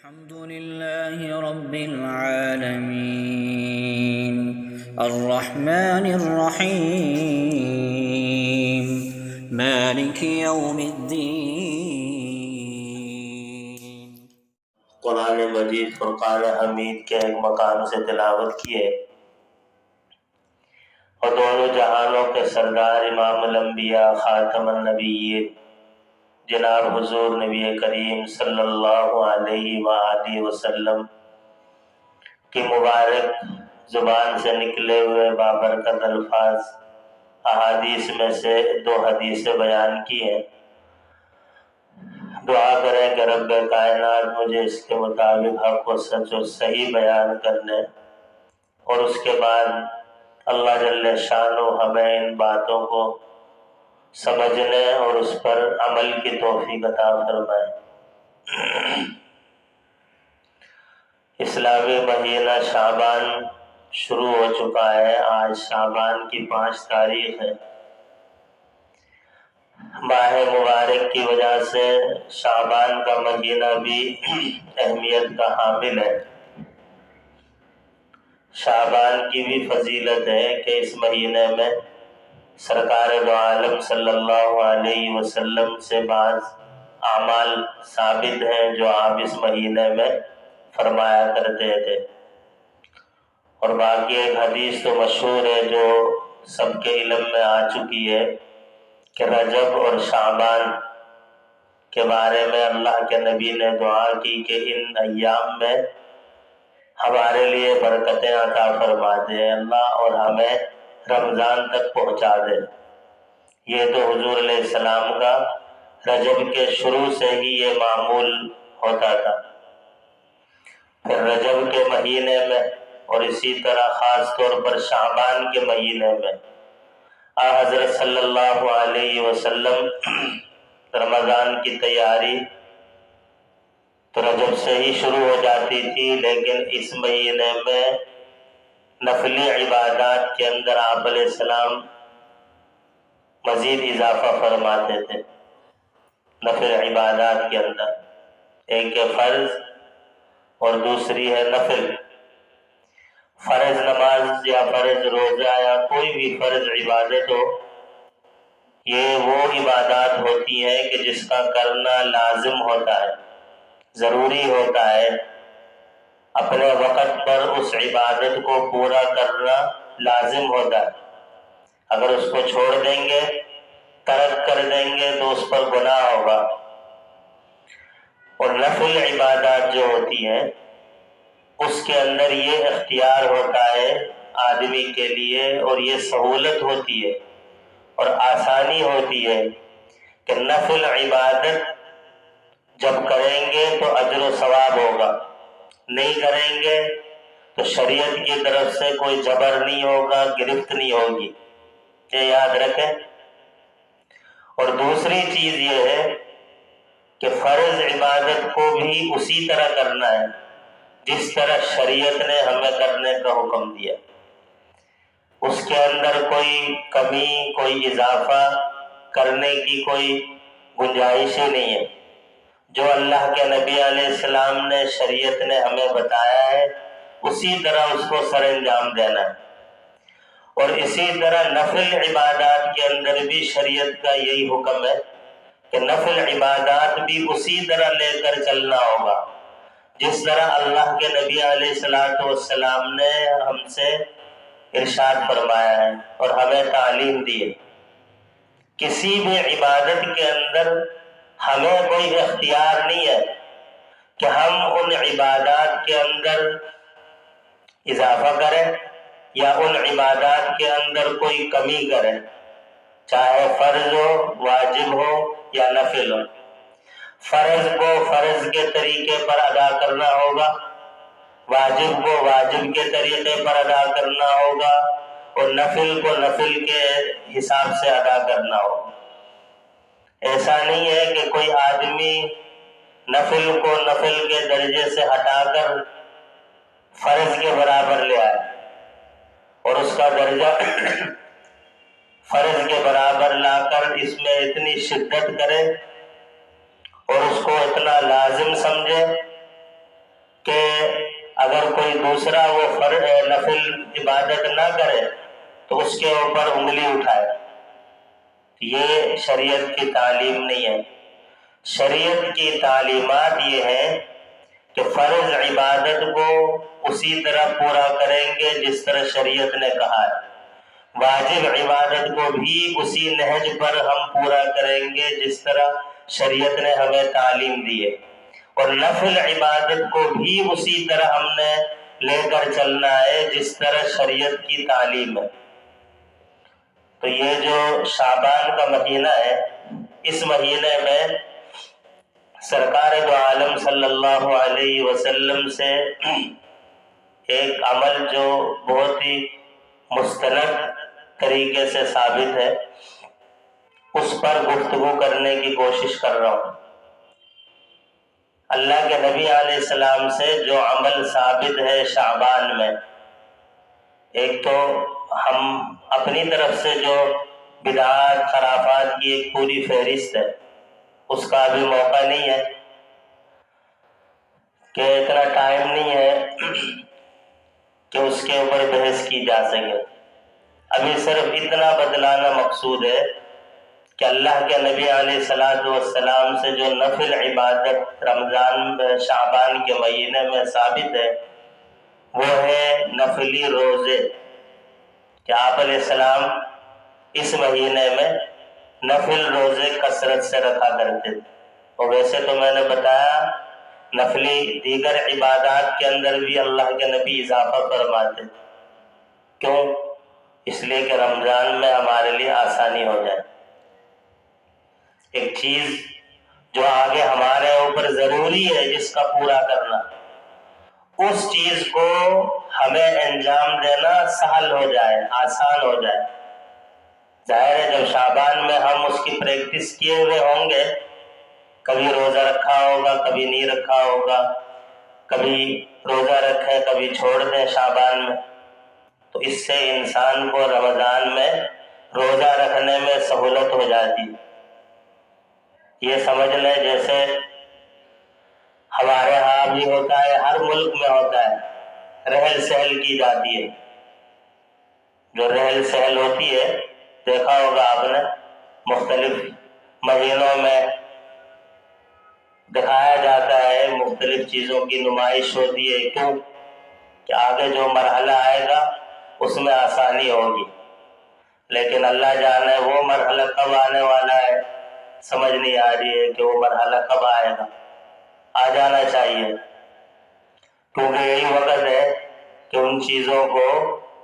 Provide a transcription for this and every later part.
الحمد لله رب العالمين الرحمن الرحيم مالك يوم الدين۔ قرآن مجید فرقان حمید کے ایک مقام سے تلاوت کیے اور دونوں جہانوں کے سردار امام الانبیاء خاتم النبیین جناب حضور نبی کریم صلی اللہ علیہ وآلہ وسلم کی مبارک زبان سے نکلے ہوئے بابرکت الفاظ احادیث میں سے دو حدیثیں بیان کی ہیں۔ دعا کریں کہ رب کائنات مجھے اس کے مطابق حق و سچ و صحیح بیان کرنے اور اس کے بعد اللہ جل شانہ ہمیں ان باتوں کو سمجھنے اور اس پر عمل کی توفیق عطا فرمائے۔ اسلامی مہینہ شعبان شروع ہو چکا ہے۔ آج شعبان کی 5 تاریخ ہے۔ ماہ مبارک کی وجہ سے شعبان کا مہینہ بھی اہمیت کا حامل ہے۔ شعبان کی بھی فضیلت ہے کہ اس مہینے میں سرکار دو عالم صلی اللہ علیہ وسلم سے بعض اعمال ثابت ہیں جو آپ اس مہینے میں فرمایا کرتے تھے، اور باقی ایک حدیث تو مشہور ہے جو سب کے علم میں آ چکی ہے کہ رجب اور شعبان کے بارے میں اللہ کے نبی نے دعا کی کہ ان ایام میں ہمارے لیے برکتیں عطا فرما دے اللہ اور ہمیں رمضان تک پہنچا دے۔ یہ تو حضور علیہ السلام کا رجب کے شروع سے ہی یہ معمول ہوتا تھا۔ پھر رجب کے مہینے میں اور اسی طرح خاص طور پر شعبان کے مہینے میں حضرت صلی اللہ علیہ وسلم رمضان کی تیاری تو رجب سے ہی شروع ہو جاتی تھی، لیکن اس مہینے میں نفلی عبادات کے اندر آپ علیہ السلام مزید اضافہ فرماتے تھے۔ نفل عبادات کے اندر ایک ہے فرض اور دوسری ہے نفل۔ فرض نماز یا فرض روزہ یا کوئی بھی فرض عبادت ہو، یہ وہ عبادات ہوتی ہیں کہ جس کا کرنا لازم ہوتا ہے، ضروری ہوتا ہے۔ اپنے وقت پر اس عبادت کو پورا کرنا لازم ہوتا ہے۔ اگر اس کو چھوڑ دیں گے، ترک کر دیں گے تو اس پر گناہ ہوگا۔ اور نفل عبادات جو ہوتی ہیں اس کے اندر یہ اختیار ہوتا ہے آدمی کے لیے، اور یہ سہولت ہوتی ہے اور آسانی ہوتی ہے کہ نفل عبادت جب کریں گے تو اجر و ثواب ہوگا، نہیں کریں گے تو شریعت کی طرف سے کوئی جبر نہیں ہوگا، گرفت نہیں ہوگی۔ یہ یاد رکھیں۔ اور دوسری چیز یہ ہے کہ فرض عبادت کو بھی اسی طرح کرنا ہے جس طرح شریعت نے ہمیں کرنے کا حکم دیا۔ اس کے اندر کوئی کمی، کوئی اضافہ کرنے کی کوئی گنجائش ہی نہیں ہے۔ جو اللہ کے نبی علیہ السلام نے شریعت نے ہمیں بتایا ہے اسی طرح اس کو سر انجام دینا ہے۔ اور اسی طرح نفل عبادات کے اندر بھی شریعت کا یہی حکم ہے کہ نفل عبادات بھی اسی طرح لے کر چلنا ہوگا جس طرح اللہ کے نبی علیہ السلام نے ہم سے ارشاد فرمایا ہے اور ہمیں تعلیم دی ہے۔ کسی بھی عبادت کے اندر ہمیں کوئی اختیار نہیں ہے کہ ہم ان عبادات کے اندر اضافہ کریں یا ان عبادات کے اندر کوئی کمی کریں، چاہے فرض ہو، واجب ہو یا نفل ہو۔ فرض کو فرض کے طریقے پر ادا کرنا ہوگا، واجب کو واجب کے طریقے پر ادا کرنا ہوگا، اور نفل کو نفل کے حساب سے ادا کرنا ہوگا۔ ایسا نہیں ہے کہ کوئی آدمی نفل کو نفل کے درجے سے ہٹا کر فرض کے برابر لے آئے اور اس کا درجہ فرض کے برابر لا کر اس میں اتنی شدت کرے اور اس کو اتنا لازم سمجھے اگر کوئی دوسرا وہ نفل عبادت نہ کرے تو اس کے اوپر انگلی اٹھائے. یہ شریعت کی تعلیم نہیں ہے. شریعت کی تعلیمات یہ ہے کہ فرض عبادت کو اسی طرح پورا کریں گے جس طرح شریعت نے کہا ہے. واجب عبادت کو بھی اسی نہج پر ہم پورا کریں گے جس طرح شریعت نے ہمیں تعلیم دی ہے. اور نفل عبادت کو بھی اسی طرح ہم نے لے کر چلنا ہے جس طرح شریعت کی تعلیم ہے. تو یہ جو شعبان کا مہینہ ہے، اس مہینے میں سرکار دو عالم صلی اللہ علیہ وسلم سے ایک عمل جو بہت ہی مستند طریقے سے ثابت ہے، اس پر گفتگو کرنے کی کوشش کر رہا ہوں. اللہ کے نبی علیہ السلام سے جو عمل ثابت ہے شعبان میں، ایک تو ہم اپنی طرف سے جو بدعات خرافات کی ایک پوری فہرست ہے، اس کا ابھی موقع نہیں ہے کہ اتنا ٹائم نہیں ہے کہ اس کے اوپر بحث کی جا سکے. ابھی صرف اتنا بدلانا مقصود ہے کہ اللہ کے نبی علیہ السلام سے جو نفل عبادت رمضان شعبان کے مہینے میں ثابت ہے وہ ہے نفلی روزے، کہ آپ علیہ السلام اس مہینے میں نفل روزے کثرت سے رکھا کرتے تھے. اور ویسے تو میں نے بتایا نفلی دیگر عبادات کے اندر بھی اللہ کے نبی اضافہ فرماتے. کیوں؟ اس لیے کہ رمضان میں ہمارے لیے آسانی ہو جائے. ایک چیز جو آگے ہمارے اوپر ضروری ہے جس کا پورا کرنا، اس چیز کو ہمیں انجام دینا سہل ہو جائے، آسان ہو جائے. ظاہر ہے جب شعبان میں ہم اس کی پریکٹس کیے ہوئے ہوں گے، کبھی روزہ رکھا ہوگا کبھی نہیں رکھا ہوگا، کبھی روزہ رکھیں کبھی چھوڑ دیں شعبان میں، تو اس سے انسان کو رمضان میں روزہ رکھنے میں سہولت ہو جاتی. یہ سمجھ لیں جیسے ہمارے ہاں بھی ہوتا ہے، ہر ملک میں ہوتا ہے، رحل سہل کی جاتی ہے. جو رحل سہل ہوتی ہے دیکھا ہوگا آپ نے، مختلف مہینوں میں دکھایا جاتا ہے، مختلف چیزوں کی نمائش ہوتی ہے. کیوں؟ کہ آگے جو مرحلہ آئے گا اس میں آسانی ہوگی. لیکن اللہ جانے وہ مرحلہ کب آنے والا ہے، سمجھ نہیں آ رہی ہے کہ وہ مرحلہ کب آئے گا. آ جانا چاہیے، کیونکہ یہی وقت ہے کہ ان چیزوں کو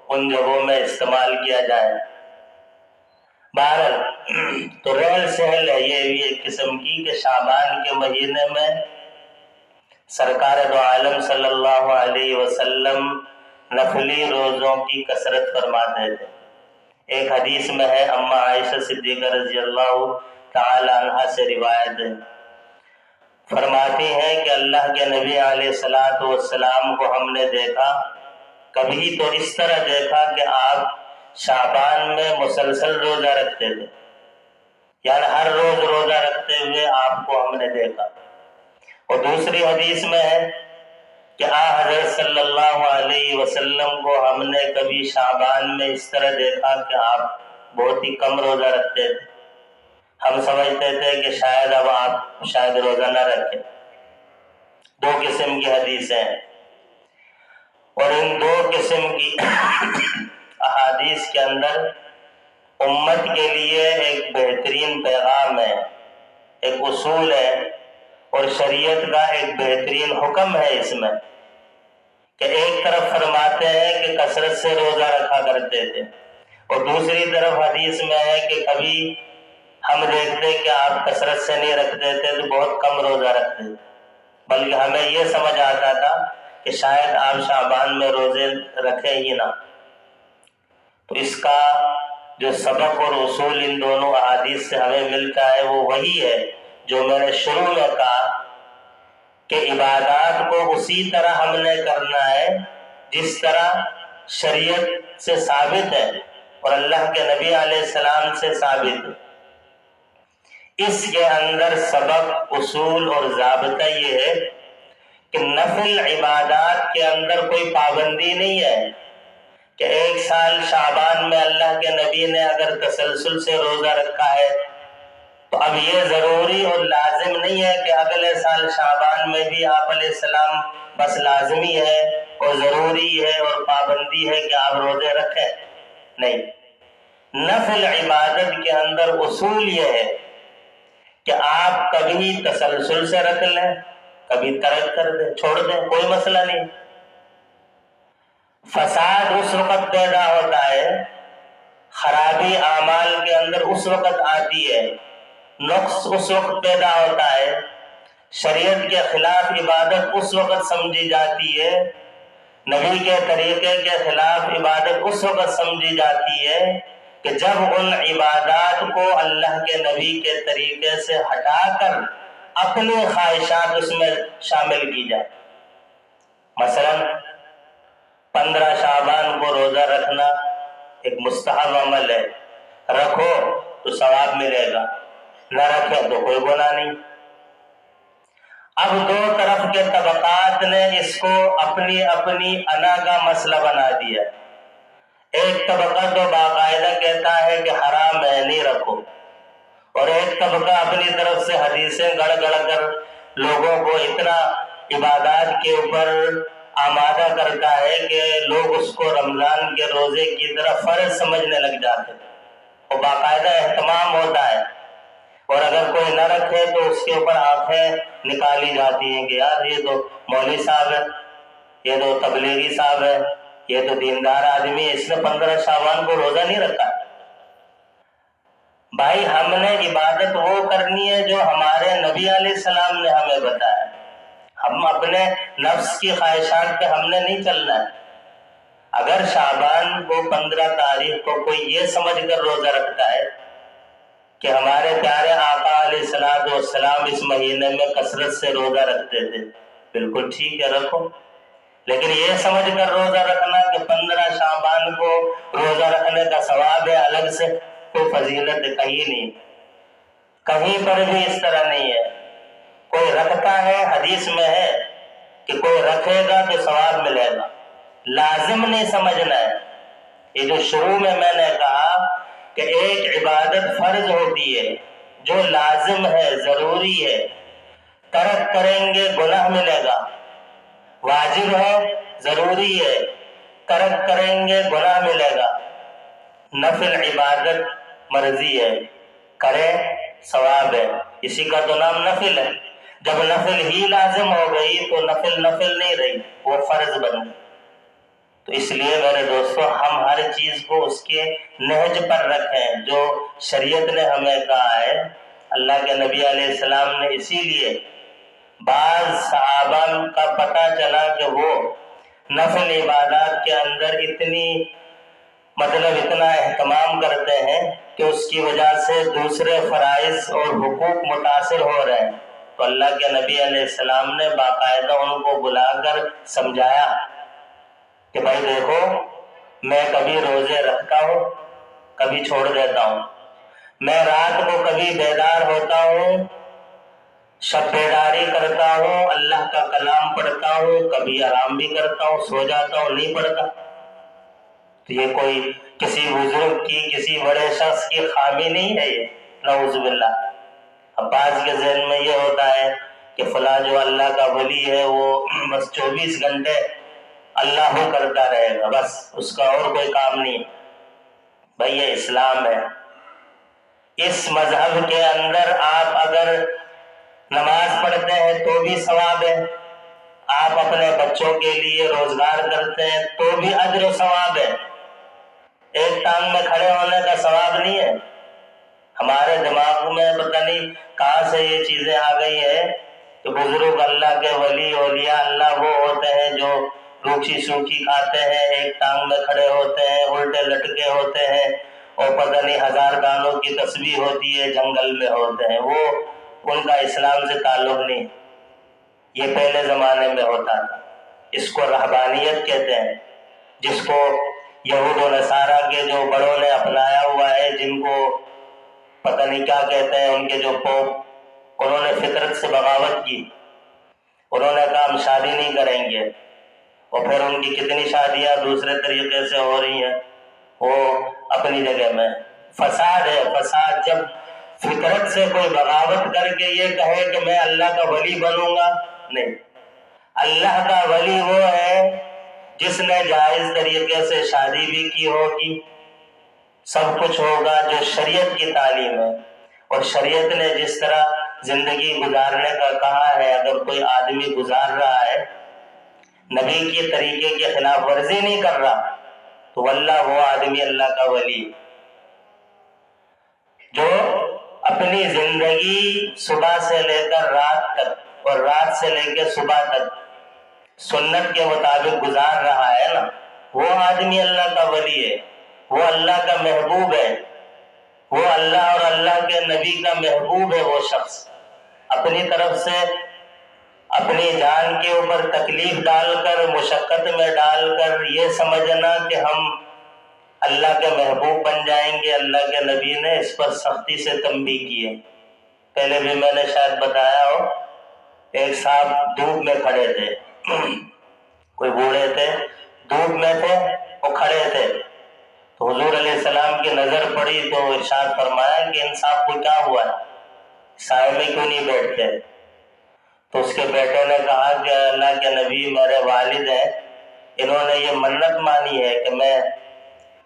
ان جگہوں میں استعمال کیا جائے. بہرحال تو رحل سہل ہے یہ بھی ایک قسم کی کہ شعبان کے مہینے میں سرکار دو عالم صلی اللہ علیہ وسلم نفلی روزوں کی کثرت فرماتے تھے. ایک حدیث میں ہے، اما عائشہ صدیقہ رضی اللہ تعالی عنہ سے روایت ہے، فرماتی ہیں کہ اللہ کے نبی علیہ السلام کو ہم نے دیکھا، کبھی تو اس طرح دیکھا کہ آپ شعبان میں مسلسل روزہ رکھتے تھے، یعنی ہر روز روزہ رکھتے ہوئے آپ کو ہم نے دیکھا. اور دوسری حدیث میں ہے کہ حضرت صلی اللہ علیہ وسلم کو ہم نے کبھی شعبان میں اس طرح دیکھا کہ آپ بہت ہی کم روزہ رکھتے تھے. ہم سمجھتے تھے کہ شاید اب آپ شاید روزہ نہ رکھیں. دو قسم کی حدیثیں ہیں، اور ان دو قسم کی احادیث کے اندر امت کے لیے ایک بہترین پیغام ہے، ایک اصول ہے، اور شریعت کا ایک بہترین حکم ہے اس میں، کہ ایک طرف فرماتے ہیں کہ کثرت سے روزہ رکھا کرتے تھے، اور دوسری طرف حدیث میں ہے کہ کبھی ہم دیکھتے کہ آپ کثرت سے نہیں رکھتے تھے تو بہت کم روزہ رکھتے تھے، بلکہ ہمیں یہ سمجھ آتا تھا کہ شاید آپ شعبان میں روزے رکھیں ہی نہ. تو اس کا جو سبق اور اصول ان دونوں احادیث سے ہمیں ملتا ہے وہ وہی ہے جو میں نے شروع میں کہا کہ عبادات کو اسی طرح ہم نے کرنا ہے جس طرح شریعت سے ثابت ہے اور اللہ کے نبی علیہ السلام سے ثابت ہے. اس کے اندر سبق، اصول اور ضابطہ یہ ہے کہ نفل عبادات کے اندر کوئی پابندی نہیں ہے کہ ایک سال شعبان میں اللہ کے نبی نے اگر تسلسل سے روزہ رکھا ہے تو اب یہ ضروری اور لازم نہیں ہے کہ اگلے سال شعبان میں بھی آپ علیہ السلام بس لازمی ہے اور ضروری ہے اور پابندی ہے کہ آپ روزے رکھیں. نہیں، نفل عبادت کے اندر اصول یہ ہے کہ آپ کبھی تسلسل سے رکھ لیں، کبھی ترک کر دیں، چھوڑ دیں، کوئی مسئلہ نہیں. فساد اس وقت پیدا ہوتا ہے، خرابی اعمال کے اندر اس وقت آتی ہے، نقص اس وقت پیدا ہوتا ہے، شریعت کے خلاف عبادت اس وقت سمجھی جاتی ہے، نبی کے طریقے کے خلاف عبادت اس وقت سمجھی جاتی ہے کہ جب ان عبادات کو اللہ کے نبی کے طریقے سے ہٹا کر اپنی خواہشات اس میں شامل کی جائے. مثلا 15 شعبان کو روزہ رکھنا ایک مستحب عمل ہے، رکھو تو ثواب ملے گا، نہ رکھے تو کوئی گناہ نہیں. اب دو طرف کے طبقات نے اس کو اپنی اپنی انا کا مسئلہ بنا دیا. ایک طبقہ تو باقاعدہ کہتا ہے کہ حرام ہے نہیں رکھو، اور ایک طبقہ اپنی طرف سے حدیثیں گڑ گڑ کر لوگوں کو اتنا عبادات کے اوپر آمادہ کرتا ہے کہ لوگ اس کو رمضان کے روزے کی طرف فرض سمجھنے لگ جاتے ہیں، اور باقاعدہ اہتمام ہوتا ہے. اور اگر کوئی نہ رکھے تو اس کے اوپر آنکھیں نکالی جاتی ہیں کہ یار یہ تو مولوی صاحب ہے، یہ تو تبلیغی صاحب ہے، یہ تو دیندار آدمی ہے، اس نے 15 شعبان کو روزہ نہیں رکھا. بھائی ہم نے عبادت وہ کرنی ہے جو ہمارے نبی علیہ السلام نے ہمیں بتایا. ہم اپنے نفس کی خواہشات پہ ہم نے نہیں چلنا ہے. اگر شعبان کو 15 تاریخ کو کوئی یہ سمجھ کر روزہ رکھتا ہے کہ ہمارے پیارے آقا علیہ السلام اس مہینے میں کثرت سے روزہ رکھتے تھے، بالکل ٹھیک ہے رکھو، لیکن یہ سمجھ کر روزہ رکھنا کہ 15 شعبان کو روزہ رکھنے کا ثواب ہے، الگ سے کوئی فضیلت کہیں نہیں، کہیں پر بھی اس طرح نہیں ہے. کوئی رکھتا ہے، حدیث میں ہے کہ کوئی رکھے گا تو ثواب ملے گا، لازم نہیں سمجھنا ہے. یہ جو شروع میں نے کہا کہ ایک عبادت فرض ہوتی ہے جو لازم ہے، ضروری ہے، ترک کریں گے گناہ ملے گا، واجب ہے، ضروری ہے، ترک کریں گے گناہ ملے گا. نفل عبادت مرضی ہے، کرے ثواب ہے، اسی کا تو نام نفل ہے. جب نفل ہی لازم ہو گئی تو نفل نہیں رہی، وہ فرض بن گئی. تو اس لیے میرے دوستو ہم ہر چیز کو اس کے نہج پر رکھیں جو شریعت نے ہمیں کہا ہے. اللہ کے نبی علیہ السلام نے اسی لیے بعض صحابہ کا پتہ چلا کہ وہ نفل عبادات کے اندر اتنا اہتمام کرتے ہیں کہ اس کی وجہ سے دوسرے فرائض اور حقوق متاثر ہو رہے ہیں. تو اللہ کے نبی علیہ السلام نے باقاعدہ ان کو بلا کر سمجھایا کہ بھائی دیکھو، میں کبھی روزے رکھتا ہوں، کبھی چھوڑ دیتا ہوں، میں رات کو کبھی بیدار ہوتا ہوں، شب بیداری کرتا ہوں، اللہ کا کلام پڑھتا ہوں، کبھی آرام بھی کرتا ہوں، سو جاتا ہوں، نہیں پڑھتا. تو یہ کوئی کسی بزرگ کی، کسی بڑے شخص کی خامی نہیں ہے، یہ نعوذ باللہ. اب بعض کے ذہن میں یہ ہوتا ہے کہ فلاں جو اللہ کا ولی ہے وہ بس 24 گھنٹے اللہ ہو کرتا رہے گا، بس اس کا اور کوئی کام نہیں. بھائی یہ اسلام ہے، اس مذہب کے اندر آپ اگر نماز پڑھتے ہیں تو بھی ثواب ہے، آپ اپنے بچوں کے لیے روزگار کرتے ہیں تو بھی اجر و ثواب ہے. ایک ٹانگ میں کھڑے ہونے کا ثواب نہیں ہے. ہمارے دماغ میں پتہ نہیں کہاں سے یہ چیزیں آ گئی ہے کہ بزرگ اللہ کے ولی اولیاء اللہ وہ ہوتے ہیں جو روکھی سوکھی کھاتے ہیں، ایک ٹانگ میں کھڑے ہوتے ہیں، الٹے لٹکے ہوتے ہیں، اور پتہ نہیں 1000 گانوں کی تسبیح ہوتی ہے، جنگل میں ہوتے ہیں. وہ ان کا اسلام سے تعلق نہیں، یہ پہلے زمانے میں ہوتا تھا. اس کو رہبانیت کہتے ہیں، جس کو یہود و نصارہ کے جو بڑوں نے اپنایا ہوا ہے، جن کو پتہ نہیں کیا کہتے ہیں، ان کے جو پوپ، انہوں نے فطرت سے بغاوت کی. انہوں نے کہا ہم شادی نہیں کریں گے، اور پھر ان کی کتنی شادیاں دوسرے طریقے سے ہو رہی ہیں، وہ اپنی جگہ میں فساد ہے۔ فساد جب فطرت سے کوئی بغاوت کر کے یہ کہے کہ میں اللہ کا ولی بنوں گا، نہیں، اللہ کا ولی وہ ہے جس نے جائز طریقے سے شادی بھی کی ہوگی، سب کچھ ہوگا جو شریعت کی تعلیم ہے، اور شریعت نے جس طرح زندگی گزارنے کا کہا ہے، اگر کوئی آدمی گزار رہا ہے نبی کے طریقے کی خلاف ورزی نہیں کر رہا تو واللہ وہ آدمی اللہ کا ولی، جو اپنی زندگی صبح سے لے کر رات تک اور رات سے لے کے صبح تک سنت کے مطابق گزار رہا ہے نا، وہ آدمی اللہ کا ولی ہے، وہ اللہ کا محبوب ہے، وہ اللہ اور اللہ کے نبی کا محبوب ہے۔ وہ شخص اپنی طرف سے اپنی جان کے اوپر تکلیف ڈال کر، مشقت میں ڈال کر یہ سمجھنا کہ ہم اللہ کے محبوب بن جائیں گے، اللہ کے نبی نے اس پر سختی سے تنبیہ کی ہے۔ پہلے بھی میں نے شاید بتایا ہو، ایک صاحب دھوپ میں کھڑے تھے، کوئی بوڑھے تھے، دھوپ میں تھے، وہ کھڑے تھے، تو حضور علیہ السلام کی نظر پڑی تو ارشاد فرمایا کہ ان صاحب کو کیا ہوا ہے، سائے میں کیوں نہیں بیٹھتے؟ تو اس کے بیٹے نے کہا کہ اللہ کے نبی میرے والد ہیں، انہوں نے یہ منت مانی ہے کہ میں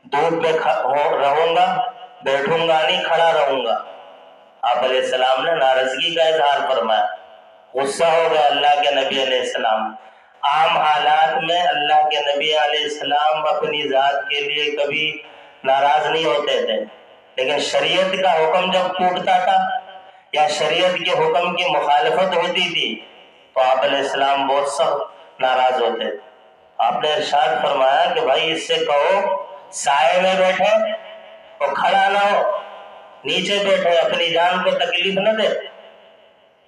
دھوپ میں رہوں گا، بیٹھوں گا نہیں، کھڑا رہوں گا۔ آپ علیہ السلام نے ناراضگی کا اظہار فرمایا، غصہ ہو گیا اللہ کے نبی علیہ السلام۔ عام حالات میں اللہ کے نبی علیہ السلام اپنی ذات کے لیے کبھی ناراض نہیں ہوتے تھے، لیکن شریعت کا حکم جب ٹوٹتا تھا یا شریعت کے حکم کی مخالفت ہوتی تھی تو آپ علیہ السلام بہت سخت ناراض ہوتے تھے۔ آپ نے ارشاد فرمایا کہ بھائی اس سے کہو سائے میں بیٹھے اور کھڑا نہ ہو، نیچے بیٹھے، اپنی جان کو تکلیف نہ دے۔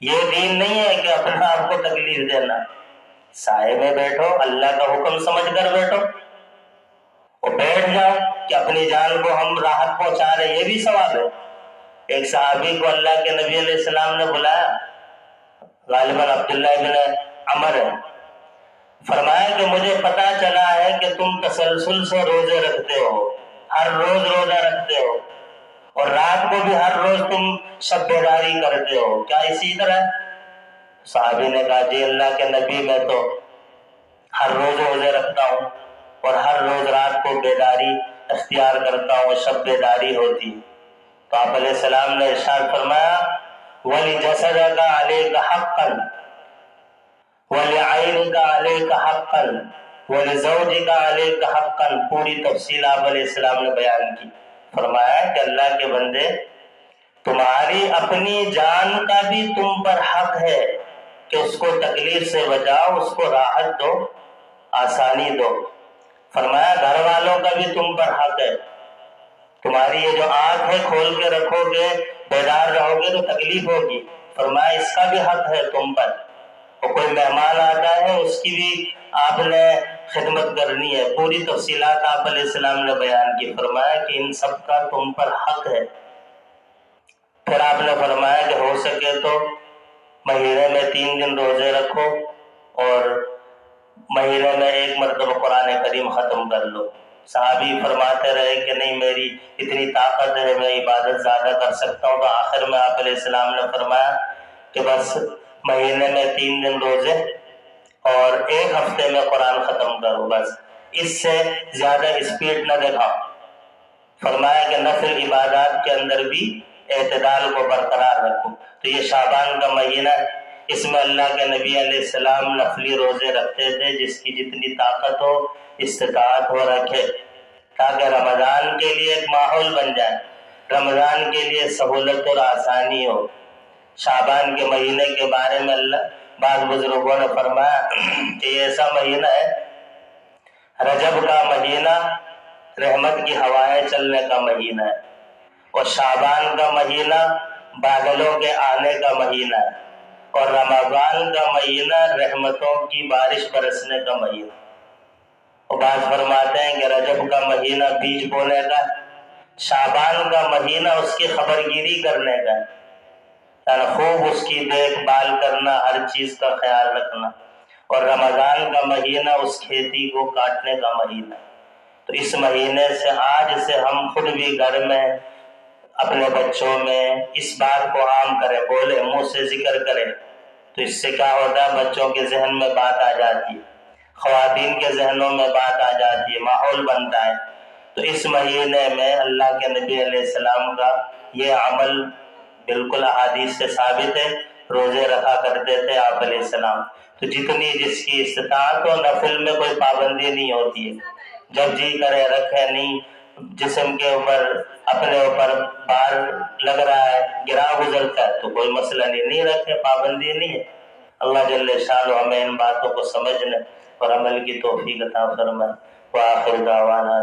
یہ دین نہیں ہے کہ اپنا آپ کو تکلیف دینا، سائے میں بیٹھو، اللہ کا حکم سمجھ کر بیٹھو، اور بیٹھ جاؤ کہ اپنی جان کو ہم راحت پہنچا رہے، یہ بھی ثواب ہے۔ ایک صحابی کو اللہ کے نبی علیہ السلام نے بلایا، غالباً عبداللہ ابن عمر ہے، فرمایا کہ مجھے پتا چلا ہے کہ تم تسلسل سے روزے رکھتے ہو، ہر روز روزہ رکھتے ہو، اور رات کو بھی ہر روز تم شب بیداری کرتے ہو، کیا اسی طرح؟ صحابی نے کہا جی اللہ کے نبی میں تو ہر روز روزے رکھتا ہوں اور ہر روز رات کو بیداری اختیار کرتا ہوں، شب بیداری ہوتی۔ تو آپ علیہ السلام نے ارشاد فرمایا وَلِجَسَدَكَ عَلَيْكَ حَقًّا وَلِعَيْنِكَ عَلَيْكَ حَقًّا وَلِزَوْجِكَ عَلَيْكَ حَقًّا، پوری تفصیل آپ علیہ السلام نے بیان کی۔ فرمایا کہ اللہ کے بندے، تمہاری اپنی جان کا بھی تم پر حق ہے کہ اس کو تکلیف سے بچاؤ، اس کو راحت دو، آسانی دو۔ فرمایا گھر والوں کا بھی تم پر حق ہے، تمہاری یہ جو آنکھ ہے کھول کے رکھو گے، بیدار رہو گے تو تکلیف ہوگی، فرمایا اس کا بھی حق ہے تم پر، اور کوئی مہمان آتا ہے اس کی بھی آپ نے خدمت کرنی ہے۔ پوری تفصیلات آپ علیہ السلام نے بیان کی، فرمایا کہ ان سب کا تم پر حق ہے۔ پھر آپ نے فرمایا کہ ہو سکے تو مہینے میں 3 دن روزے رکھو اور مہینے میں 1 مرتبہ قرآن کریم ختم کر لو۔ صحابی فرماتے رہے کہ نہیں میری اتنی طاقت ہے، میں عبادت زیادہ کر سکتا ہوں، تو آخر میں آپ علیہ السلام نے فرمایا کہ بس مہینے میں 3 دن روزے اور 1 ہفتے میں قرآن ختم کرو، بس اس سے زیادہ اسپیڈ نہ دکھاؤ۔ فرمایا کہ نفل عبادات کے اندر بھی اعتدال کو برقرار رکھو۔ تو یہ شعبان کا مہینہ، اس میں اللہ کے نبی علیہ السلام نفلی روزے رکھتے تھے، جس کی جتنی طاقت ہو استطاعت ہو رکھے، تاکہ رمضان کے لیے ایک ماحول بن جائے، رمضان کے لیے سہولت اور آسانی ہو۔ شعبان کے مہینے کے بارے میں بعض بزرگوں نے فرمایا کہ یہ ایسا مہینہ ہے، رجب کا مہینہ رحمت کی ہوائیں چلنے کا مہینہ ہے، اور شعبان کا مہینہ بادلوں کے آنے کا مہینہ ہے، اور رمضان کا مہینہ رحمتوں کی بارش برسنے کا مہینہ۔ اور بعض فرماتے ہیں کہ رجب کا مہینہ بیج بونے کا، شعبان کا مہینہ اس کی خبرگیری کرنے کا، یعنی خوب اس کی دیکھ بھال کرنا، ہر چیز کا خیال رکھنا. اور رمضان کا مہینہ اس کھیتی کو کاٹنے کا مہینہ. تو اس مہینے سے آج سے ہم خود بھی گھر میں اپنے بچوں میں اس بات کو عام کریں، بولے، منہ سے ذکر کریں. تو اس سے کیا ہوتا ہے، بچوں کے ذہن میں بات آ جاتی ہے، خواتین کے ذہنوں میں بات آ جاتی ہے، ماحول بنتا ہے. تو اس مہینے میں اللہ کے نبی علیہ السلام کا یہ عمل بالکل احادیث سے ثابت ہے. روزے رکھا کرتے تھے آپ علیہ السلام. تو جتنی جس کی استطاعت ہو، نفل میں کوئی پابندی نہیں ہوتی ہے، جب جی کرے رکھے. نہیں جسم کے اوپر، اپنے اوپر بار لگ رہا ہے، گرا گزرتا ہے تو کوئی مسئلہ نہیں رکھے، پابندی نہیں ہے. اللہ جل شانہ ہمیں ان باتوں کو سمجھنے اور عمل کی توفیق عطا فرمائے. وآخر دعوانا